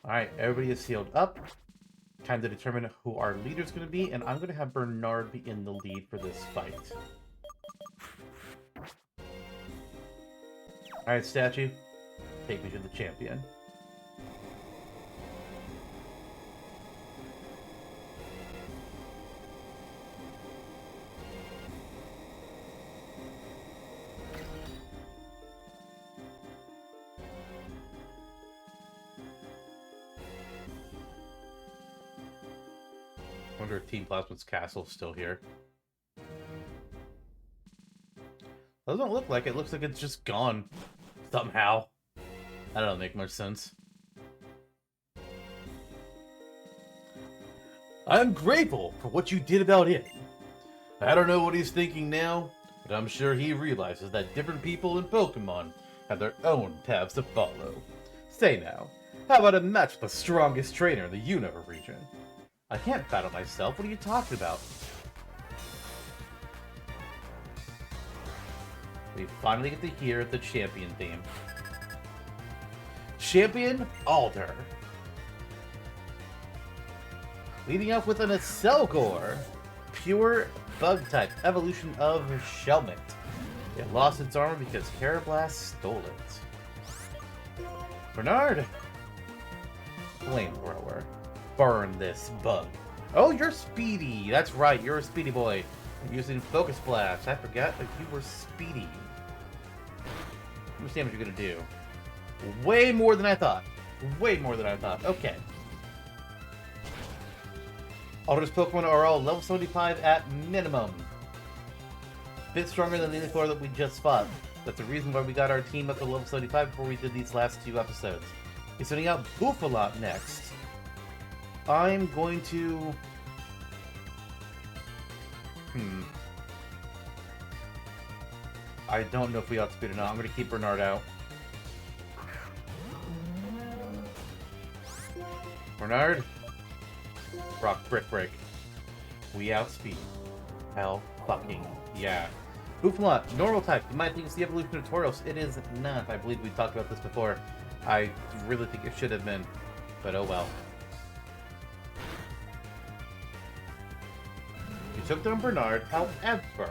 Alright, everybody is sealed up. Time to determine who our leader is going to be, and I'm going to have Bernard be in the lead for this fight. Alright, statue. Take me to the champion. I wonder if Team Plasma's castle is still here. Doesn't look like it. Looks like it's just gone. Somehow. That don't make much sense. I'm grateful for what you did about it. I don't know what he's thinking now, but I'm sure he realizes that different people in Pokemon have their own paths to follow. Say now, how about a match with the strongest trainer in the Unova region? I can't battle myself. What are you talking about? We finally get to hear the champion theme. Champion Alder. Leading off with an Acelgor. Pure bug type. Evolution of Shelmet. It lost its armor because Carablast stole it. Bernard. Flamethrower. Burn this bug. Oh, you're speedy. That's right, you're a speedy boy. I'm using Focus Blast. I forgot that you were speedy. Understand what you're gonna do. Way more than I thought. Way more than I thought. Okay. Alder's Pokemon are all level 75 at minimum. Bit stronger than the Unicorn that we just fought. That's the reason why we got our team up to level 75 before we did these last 2 episodes. He's sending out Bouffalant next. I'm going to... I don't know if we outspeed or not. I'm going to keep Bernard out. Bernard? Rock Brick Break. We outspeed. Hell fucking yeah. Bouffalant, normal type. You might think it's the evolution of Tauros. It is not. I believe we talked about this before. I really think it should have been. But oh well. You took down Bernard, however,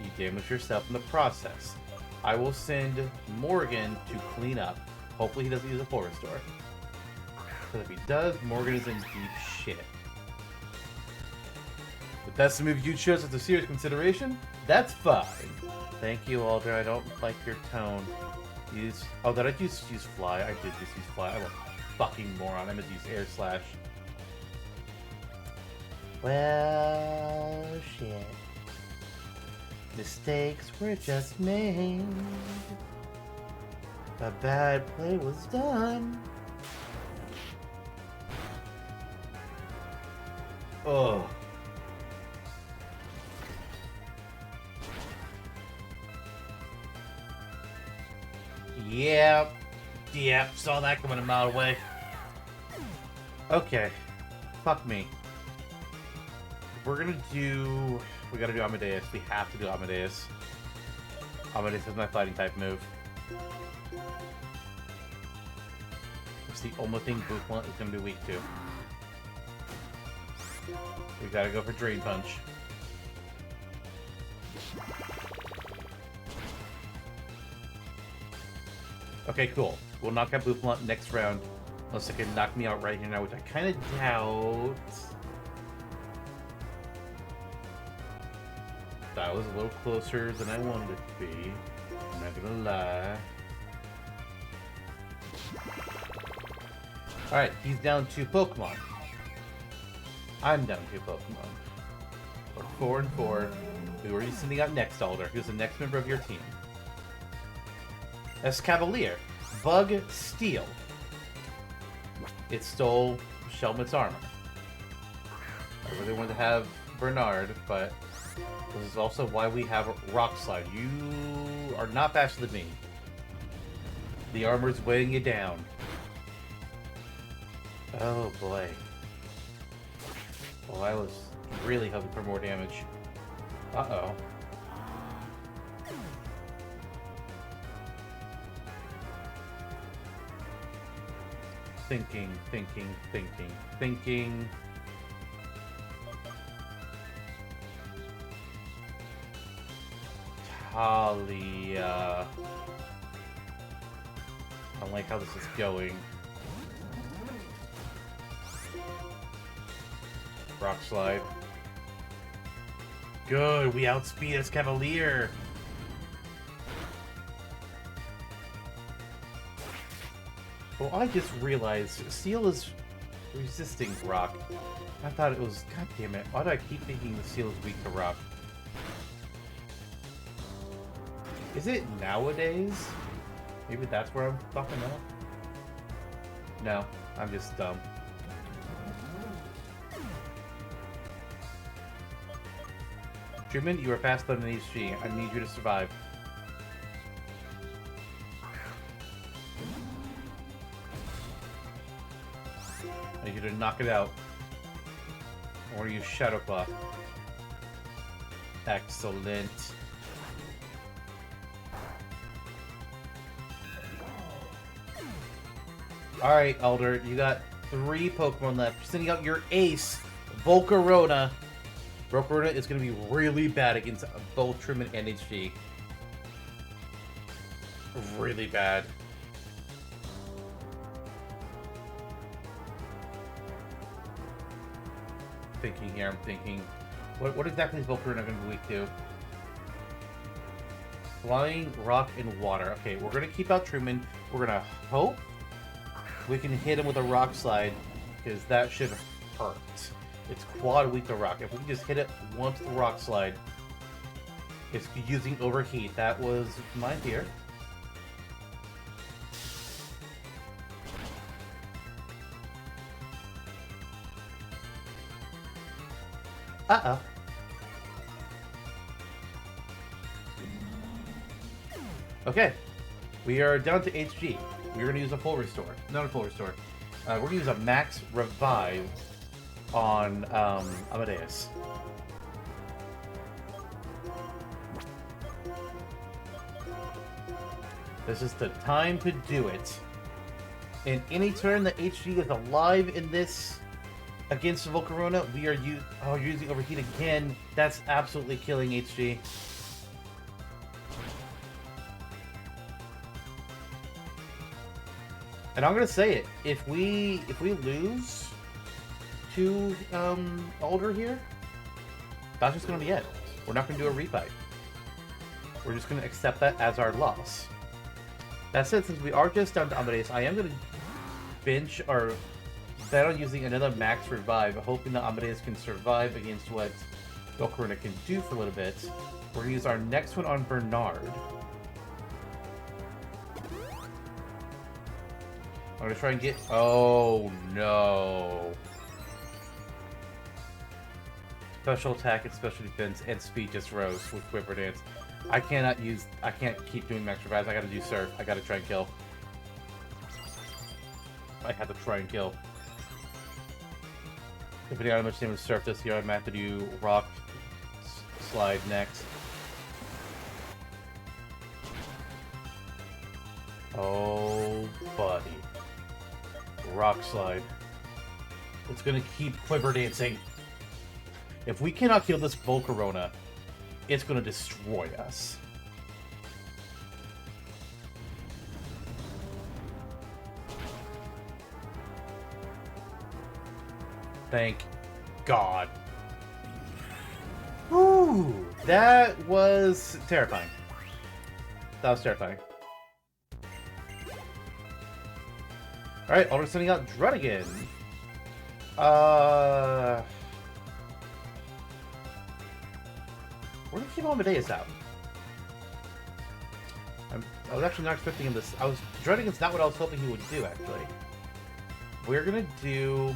you damaged yourself in the process. I will send Morgan to clean up. Hopefully he doesn't use a full restore. Because if he does, Morgan is in deep shit. If that's the move you chose as a serious consideration, that's fine. Thank you, Alder. I don't like your tone. Use... Oh, did I use Fly? I did just use Fly. I'm a fucking moron. I meant to use Air Slash. Well, shit. Mistakes were just made. A bad play was done. Oh. Yep. Yep. Saw that coming a mile away. Okay. Fuck me. We're gonna do... We gotta do Amadeus. We have to do Amadeus. Amadeus is my fighting type move. It's the only thing Bookblunt is gonna be weak to. We gotta go for Drain Punch. Okay, cool. We'll knock out Bookblunt next round. Unless it can knock me out right here now, which I kind of doubt. That was a little closer than I wanted it to be. I'm not gonna lie. Alright, he's down 2 Pokemon. I'm down 2 Pokemon. We're 4 and 4. Who are you sending out next, Alder? Who's the next member of your team? Escavalier. Bug Steel. It stole Shelmet's armor. I really wanted to have Bernard, but this is also why we have Rock Slide. You are not faster than me. The armor's weighing you down. Oh boy. Well, I was really hoping for more damage. Uh-oh. Thinking. Talia. I don't like how this is going. Rock Slide. Good, we outspeed Escavalier. Well, I just realized Seal is resisting Rock. I thought it was... God damn it. Why do I keep thinking the Seal is weak to Rock? Is it nowadays? Maybe that's where I'm fucking up? No, I'm just dumb. Truman, you are faster than an HG. I need you to survive. I need you to knock it out. I want to use Shadow Claw. Excellent. Alright, Elder, you got 3 Pokemon left. You're sending out your ace, Volcarona. Volcarona is going to be really bad against both Truman and HG. Really bad. Thinking here, I'm thinking. What exactly is Volcarona going to be weak to? Flying, Rock, and Water. Okay, we're going to keep out Truman. We're going to hope we can hit him with a Rock Slide, because that should hurt. It's quad weak to Rock. If we can just hit it once with the Rock Slide, it's using Overheat. That was my fear. Uh-oh. Okay. We are down to HG. We're going to use a full restore. Not a full restore. We're going to use a max revive on Amadeus. This is the time to do it. In any turn that HG is alive in this Against Volcarona, we are using Overheat again. That's absolutely killing HG. And I'm gonna say it. If we lose to Alder here, that's just gonna be it. We're not gonna do a refight. We're just gonna accept that as our loss. That said, since we are just down to Amadeus, I am gonna bench or bet on using another max revive, hoping that Amadeus can survive against what Volcarona can do for a little bit. We're gonna use our next one on Bernard. I'm gonna try and get... Oh, no. Special attack and special defense and speed just rose with Quiver Dance. I can't keep doing max revives. I gotta do Surf. I gotta try and kill. I have to try and kill. Depending on how much damage Surf does here, I might have to do Rock Slide next. Oh, buddy. Rock Slide. It's gonna keep Quiver Dancing. If we cannot kill this Volcarona, it's gonna destroy us. Thank God. Ooh, that was terrifying. That was terrifying. Alright, Alder's sending out Druddigan. We're gonna keep Amadeus out. I was actually not expecting him this. Druddigan's not what I was hoping he would do, actually. We're gonna do...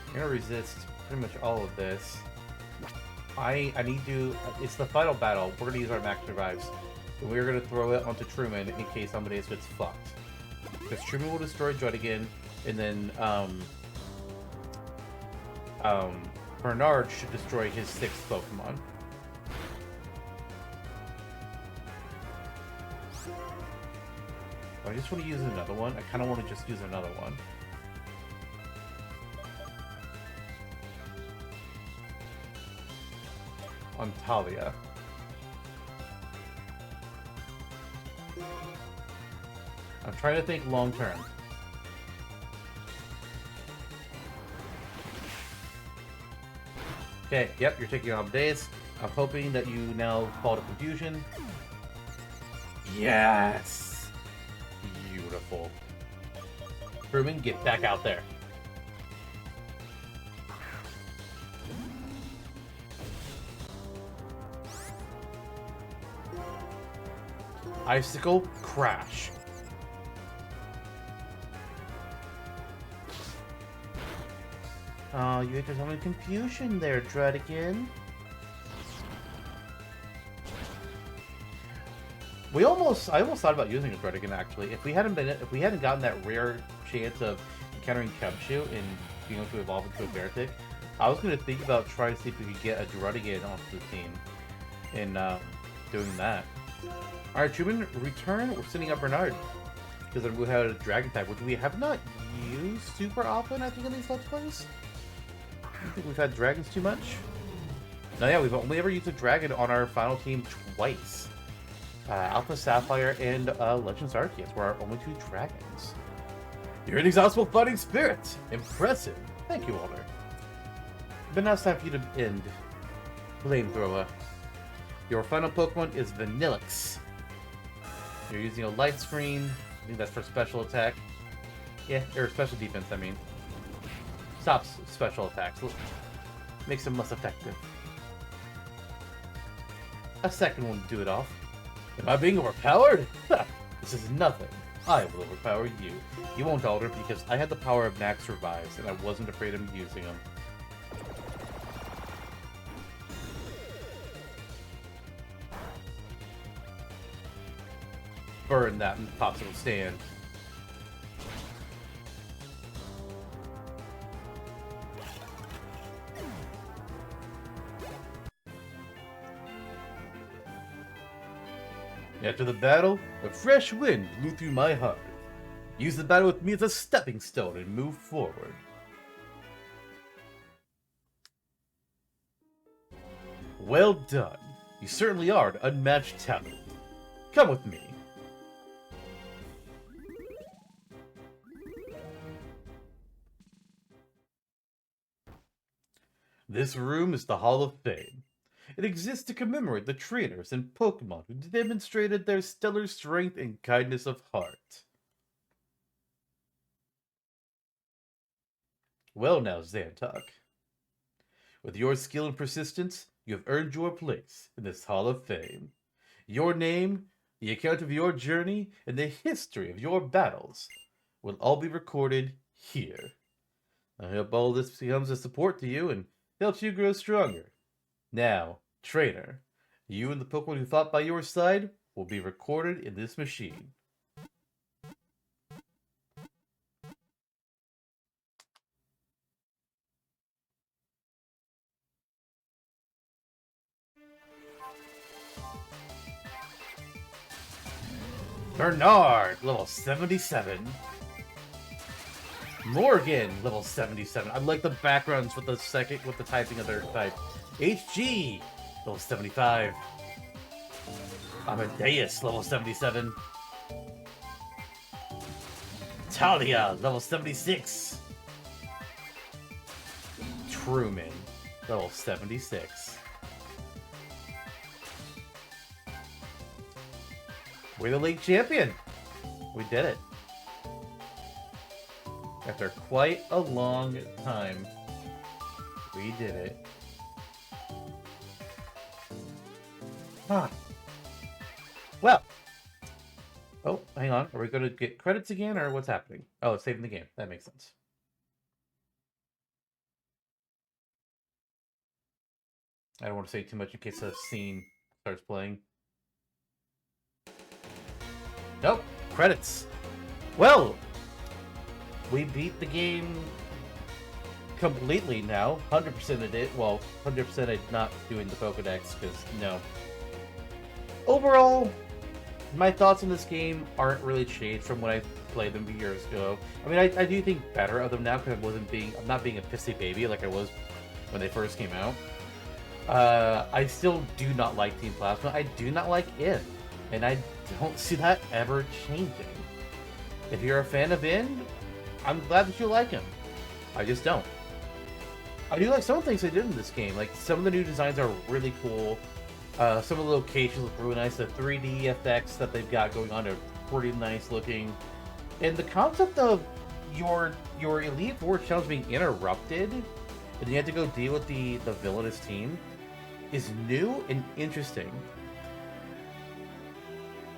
I'm gonna resist pretty much all of this. I need to... It's the final battle. We're gonna use our max revives. And we're gonna throw it onto Truman in case Amadeus gets fucked. Because Truman will destroy Druddigan, and then Bernard should destroy his 6th Pokemon. I just want to use another one. I kind of want to just use another one. On Talia. I'm trying to think long term. Okay, yep, you're taking on Amadeus. I'm hoping that you now fall to confusion. Yes! Beautiful. Truman, get back out there. Icicle, crash. Oh, you had some confusion there, Druddigan. I almost thought about using a Druddigan actually. If we hadn't gotten that rare chance of encountering Cubchoo and being able to evolve into a Beartic, I was gonna think about trying to see if we could get a Druddigan onto the team and doing that. Alright, Truman, return. We're sending up Bernard. Because we had a Dragon type, which we have not used super often, I think, in these Let's Plays. I don't think we've had dragons too much. No, yeah, we've only ever used a dragon on our final team twice. Alpha Sapphire and Legends Arceus were our only 2 dragons. You're an inexhaustible fighting spirit! Impressive! Thank you, Alder. But now it's time for you to end. Flamethrower. Your final Pokemon is Vanillix. You're using a light screen. I think that's for special attack. Yeah, or special defense, I mean. Stops special attacks. Makes them less effective. A second one to do it off. Am I being overpowered? This is nothing. I will overpower you. You won't, Alder, because I had the power of max revives, and I wasn't afraid of using them. Burn that popsicle stand. After the battle, a fresh wind blew through my heart. Use the battle with me as a stepping stone and move forward. Well done. You certainly are an unmatched talent. Come with me. This room is the Hall of Fame. It exists to commemorate the trainers and Pokémon who demonstrated their stellar strength and kindness of heart. Well now, Zantok. With your skill and persistence, you have earned your place in this Hall of Fame. Your name, the account of your journey, and the history of your battles will all be recorded here. I hope all this becomes a support to you and helps you grow stronger. Now, trainer, you and the Pokemon who fought by your side will be recorded in this machine. Bernard, level 77. Morgan, level 77. I like the backgrounds with the typing of their type. HG, level 75. Amadeus, level 77. Talia, level 76. Truman, level 76. We're the league champion. We did it. After quite a long time, we did it. Huh. Well. Oh, hang on. Are we going to get credits again, or what's happening? Oh, it's saving the game. That makes sense. I don't want to say too much in case a scene starts playing. Nope. Credits. Well, we beat the game completely now. 100% of it. Well, 100% of not doing the Pokedex, because, no. Overall, my thoughts on this game aren't really changed from when I played them years ago. I mean, I do think better of them now, because I'm not being a pissy baby like I was when they first came out. I still do not like Team Plasma. I do not like In. And I don't see that ever changing. If you're a fan of In, I'm glad that you like him. I just don't. I do like some of the things they did in this game. Like, some of the new designs are really cool. Some of the locations look really nice. The 3D effects that they've got going on are pretty nice looking. And the concept of your Elite Four challenge being interrupted, and you have to go deal with the villainous team, is new and interesting.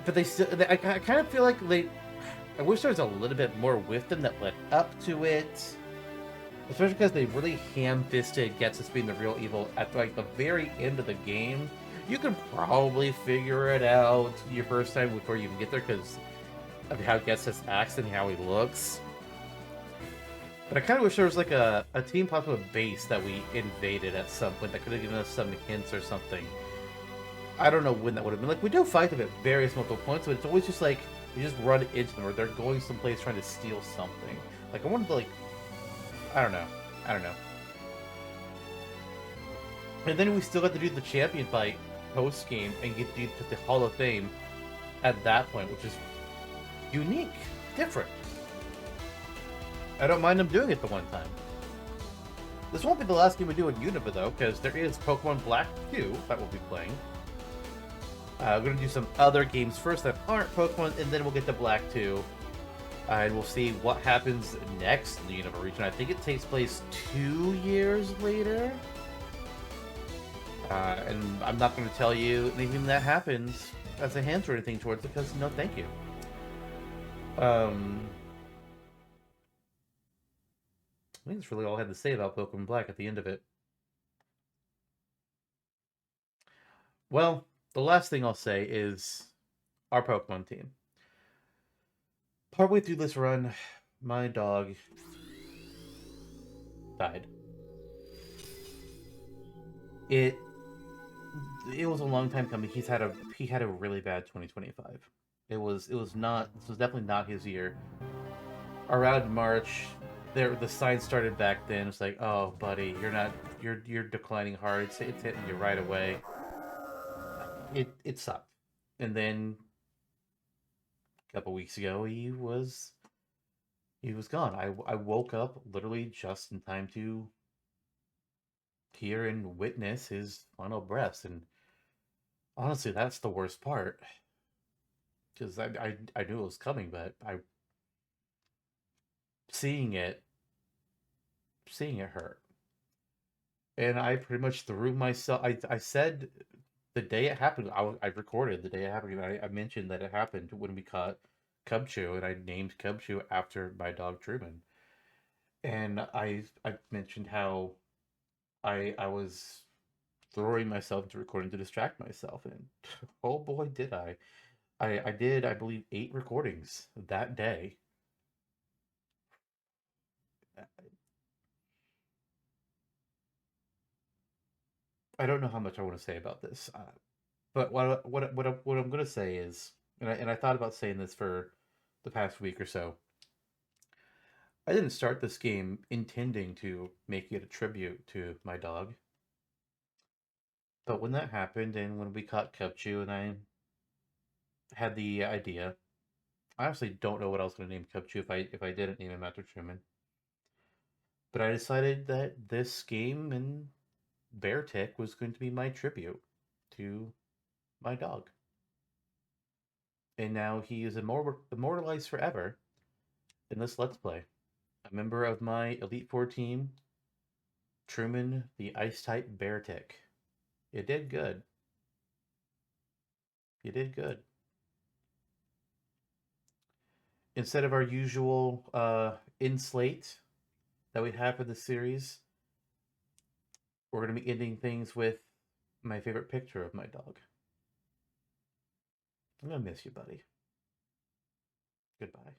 But I kind of feel like I wish there was a little bit more with them that led up to it. Especially because they really ham-fisted Getsus being the real evil at like the very end of the game. You can probably figure it out your first time before you even get there because of how Getsus acts and how he looks. But I kind of wish there was like a Team Plasma base that we invaded at some point that could have given us some hints or something. I don't know when that would have been. Like, we do fight them at various multiple points, but it's always just like, you just run into them, or they're going someplace trying to steal something. Like, I wanted to, like, I don't know. And then we still got to do the champion fight post-game and get to the Hall of Fame at that point, which is unique, different. I don't mind them doing it the one time. This won't be the last game we do in Unova, though, because there is Pokemon Black 2 that we'll be playing. We're going to do some other games first that aren't Pokemon, and then we'll get to Black 2. And we'll see what happens next in the Unova region. I think it takes place 2 years later. And I'm not going to tell you anything that happens as a hint or anything towards it, because no thank you. I think that's really all I had to say about Pokemon Black at the end of it. Well, the last thing I'll say is our Pokemon team. Partway through this run, my dog died. It was a long time coming. He had a really bad 2025. This was definitely not his year. around March, the sign started back then. It's like, oh, buddy, you're declining hard. It's hitting you right away. It sucked. And then a couple weeks ago, he was gone. I woke up literally just in time to hear and witness his final breaths, and honestly, that's the worst part because I knew it was coming, but I seeing it seeing it hurt. And I pretty much threw myself. I said the day it happened. I recorded the day it happened. I mentioned that it happened when we caught Cubchoo, and I named Cubchoo after my dog Truman. And I mentioned how I was throwing myself into recording to distract myself, and oh boy, did I! I did, I believe, 8 recordings that day. I don't know how much I want to say about this, but what I'm gonna say is, and I thought about saying this for the past week or so. I didn't start this game intending to make it a tribute to my dog, but when that happened and when we caught Cubchoo and I had the idea, I honestly don't know what I was going to name Cubchoo if I didn't name him after Truman. But I decided that this game and Beartick was going to be my tribute to my dog. And now he is immortalized forever in this Let's Play. A member of my Elite Four team, Truman the Ice type Beartick. You did good. You did good. Instead of our usual in slate that we have for the series, we're going to be ending things with my favorite picture of my dog. I'm going to miss you, buddy. Goodbye.